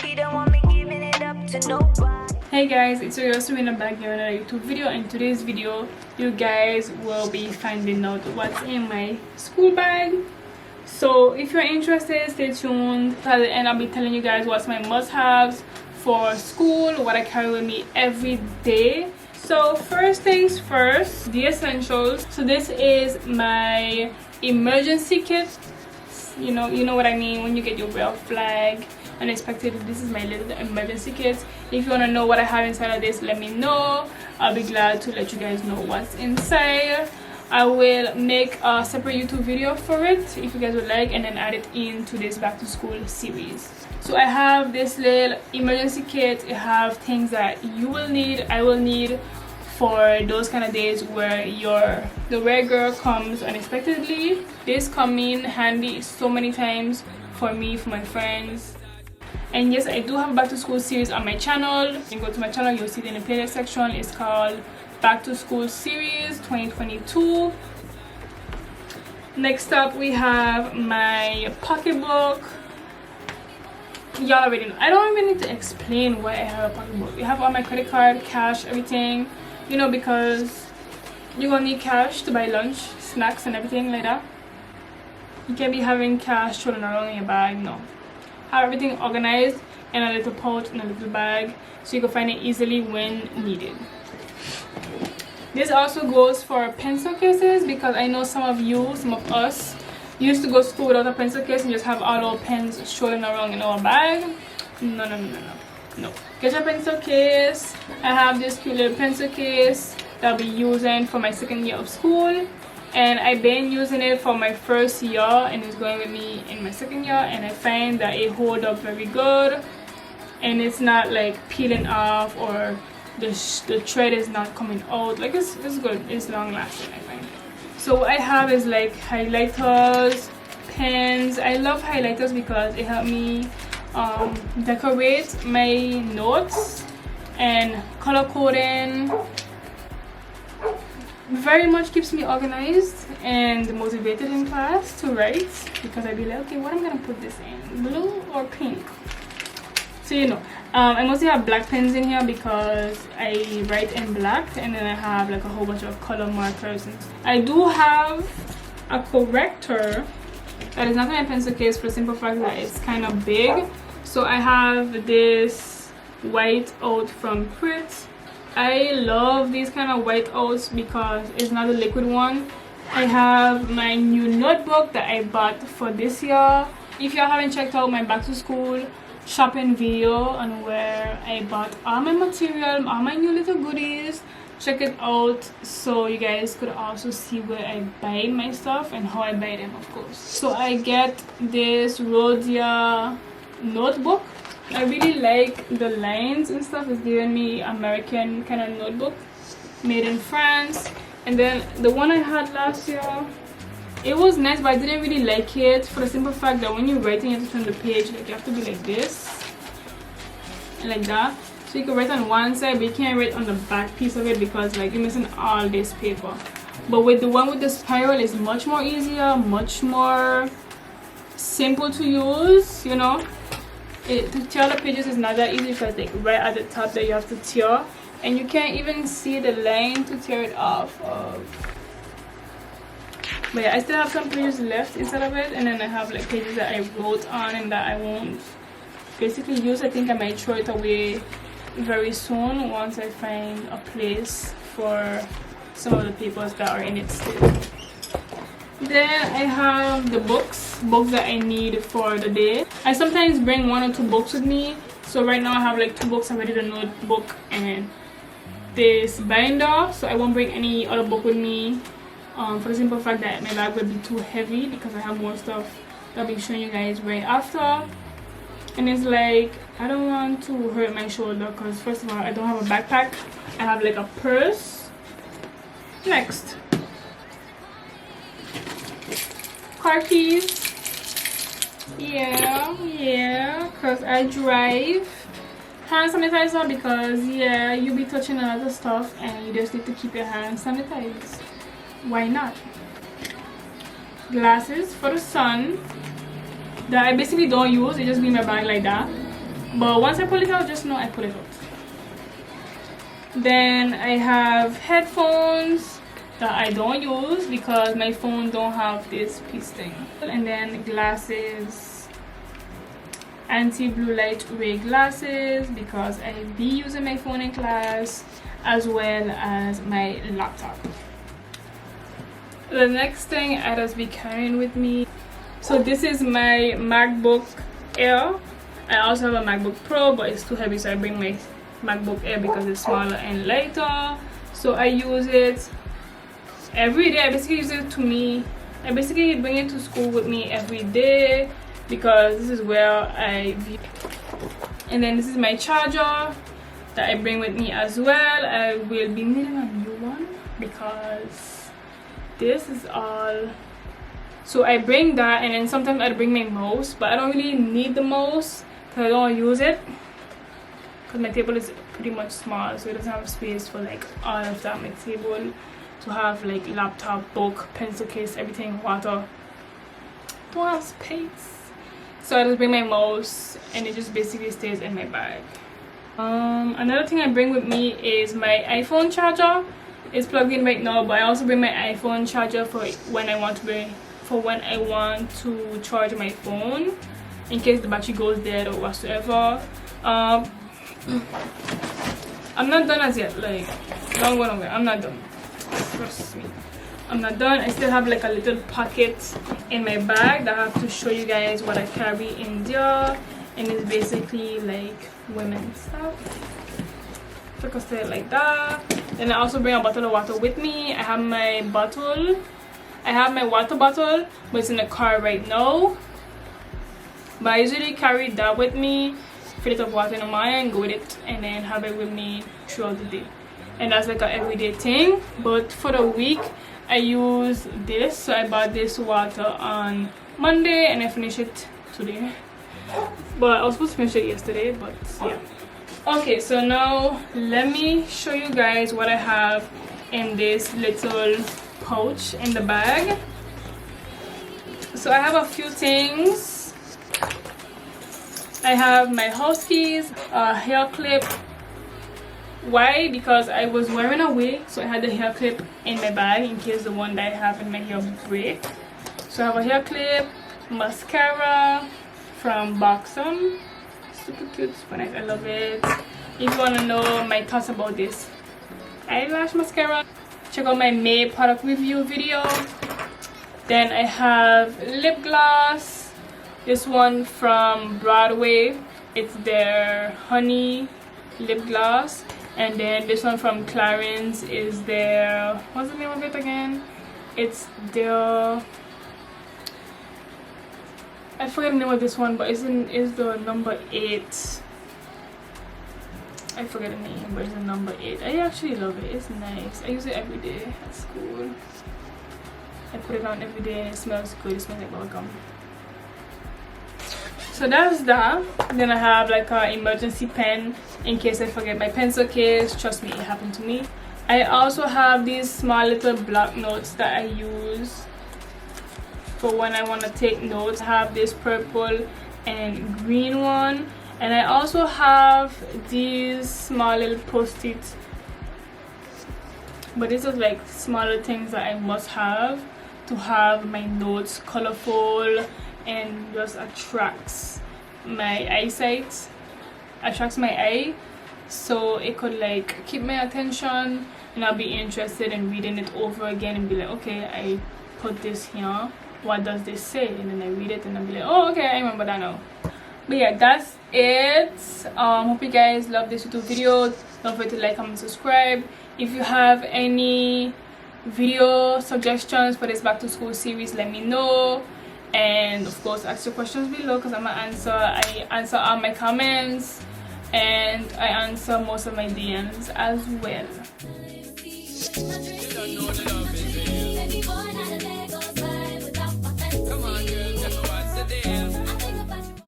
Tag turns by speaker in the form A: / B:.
A: He don't want me giving it up to nobody.
B: Hey guys, it's Serena back here in another YouTube video. In today's video, you guys will be finding out what's in my school bag. So if you're interested, stay tuned. At the end, I'll be telling you guys what's my must-haves for school, what I carry with me every day. So first things first, the essentials. So this is my emergency kit. You know what I mean when you get your red flag unexpected. This is my little emergency kit. If you want to know what I have inside of this, let me know. I'll be glad to let you guys know what's inside. I will make a separate YouTube video for it if you guys would like, and then add it into this back to school series. So I have this little emergency kit. It have things that you will need, I will need, for those kind of days where the red girl comes unexpectedly. This come in handy so many times for me, for my friends. And yes, I do have a back to school series on my channel. You can go to my channel, you'll see it in the playlist section. It's called Back to School Series 2022. Next up, we have my pocketbook. Y'all already know. I don't even need to explain why I have a pocketbook. You have all my credit card, cash, everything. You know, because you're gonna need cash to buy lunch, snacks, and everything like that. You can't be having cash thrown around in your bag. No. Have everything organized in a little pouch, in a little bag, so you can find it easily when needed. This also goes for pencil cases, because I know some of us used to go to school without a pencil case and just have all our pens strolling around in our bag. No. Get your pencil case. I have this cute little pencil case that I'll be using for my second year of school, and I've been using it for my first year, and it's going with me in my second year, and I find that it holds up very good, and it's not like peeling off, or the thread is not coming out. Like it's good, it's long lasting, I find. So what I have is like highlighters, pens. I love highlighters because it helps me decorate my notes, and color coding very much keeps me organized and motivated in class to write, because I'd be like, okay, what am I gonna put this in, blue or pink? So I mostly have black pens in here because I write in black, and then I have like a whole bunch of color markers. And I do have a corrector that is not in my pencil case, for the simple fact that it's kind of big. So I have this white out from Prit. I love these kind of white outs because it's not a liquid one. I have my new notebook that I bought for this year. If y'all haven't checked out my back to school shopping video on where I bought all my material, all my new little goodies, check it out so you guys could also see where I buy my stuff and how I buy them, of course. So I get this Rhodia notebook. I really like the lines and stuff. It's giving me American kind of notebook, made in France. And then the one I had last year, it was nice, but I didn't really like it for the simple fact that when you're writing, you have to turn the page, like you have to be like this and like that. So you can write on one side, but you can't write on the back piece of it because like you're missing all this paper. But with the one with the spiral, it's much more easier, much more simple to use. To tear the pages is not that easy because like right at the top that you have to tear, and you can't even see the line to tear it off of. But yeah, I still have some pages left inside of it, and then I have like pages that I wrote on and that I won't basically use. I think I might throw it away very soon once I find a place for some of the papers that are in it still. Then I have the books that I need for the day. I sometimes bring 1 or 2 books with me. So right now I have like 2 books already, the notebook and this binder. So I won't bring any other book with me for the simple fact that my bag will be too heavy, because I have more stuff that I'll be showing you guys right after. And it's like, I don't want to hurt my shoulder because first of all, I don't have a backpack. I have like a purse. Next, car keys. Yeah, because I drive. Hand sanitizer, because yeah, you be touching a lot of stuff and you just need to keep your hands sanitized. Why not? Glasses for the sun that I basically don't use. It just be in my bag like that. but once I pull it out, just know I pull it out. Then I have headphones that I don't use because my phone don't have this piece thing. And then glasses, anti-blue light ray glasses because I be using my phone in class, as well as my laptop. The next thing I just be carrying with me, so this is my MacBook Air. I also have a MacBook Pro, but it's too heavy, so I bring my MacBook Air because it's smaller and lighter. So I use it every day. I basically use it I basically bring it to school with me every day because this is where I view. And then this is my charger that I bring with me as well. I will be needing a new one because this is all. So I bring that, and then sometimes I bring my mouse, but I don't really need the mouse because I don't use it because my table is pretty much small, so it doesn't have space for like all of that. My table to have like laptop, book, pencil case, everything, water. Don't have space, so I just bring my mouse, and it just basically stays in my bag. Another thing I bring with me is my iPhone charger. It's plugged in right now, but I also bring my iPhone charger for when I want to charge my phone in case the battery goes dead or whatsoever. I'm not done as yet, like don't go nowhere. I'm not done, trust me, I'm not done. I still have like a little pocket in my bag that I have to show you guys what I carry in there, and it's basically like women's stuff. So I can say it like that. Then I also bring a bottle of water with me. I have my water bottle, but it's in the car right now. But I usually carry that with me, fill it up water in the morning and go with it, and then have it with me throughout the day. And that's like an everyday thing. But for the week, I use this. So I bought this water on Monday and I finished it today. But I was supposed to finish it yesterday, but yeah. Okay, so now let me show you guys what I have in this little pouch in the bag. So I have a few things. I have my house keys, a hair clip. Why? Because I was wearing a wig, so I had the hair clip in my bag in case the one that I have in my hair break. So I have a hair clip, mascara from Boxum. Super cute, super nice, I love it. If you want to know my thoughts about this eyelash mascara, check out my May product review video. Then I have lip gloss, this one from Broadway, it's their honey lip gloss. And then this one from Clarins is their, what's the name of it again? It's their, I forget the name of this one, but is the number 8. I forget the name, but it's the number 8. I actually love it. It's nice. I use it every day at school. I put it on every day and it smells good. It smells like bubblegum. So that's that. Then I have like an emergency pen in case I forget my pencil case. Trust me, it happened to me. I also have these small little block notes that I use for when I want to take notes. I have this purple and green one, and I also have these small little post-its, but these are like smaller things that I must have to have my notes colorful and just attracts my eyesight, attracts my eye, so it could like keep my attention and I'll be interested in reading it over again and be like, okay, I put this here, what does this say? And then I read it and I'll be like, oh, okay, I remember that now. But yeah, that's it. Hope you guys love this YouTube video. Don't forget to like, comment, subscribe. If you have any video suggestions for this back to school series, let me know. And of course, ask your questions below because I'm gonna answer. I answer all my comments and I answer most of my DMs as well.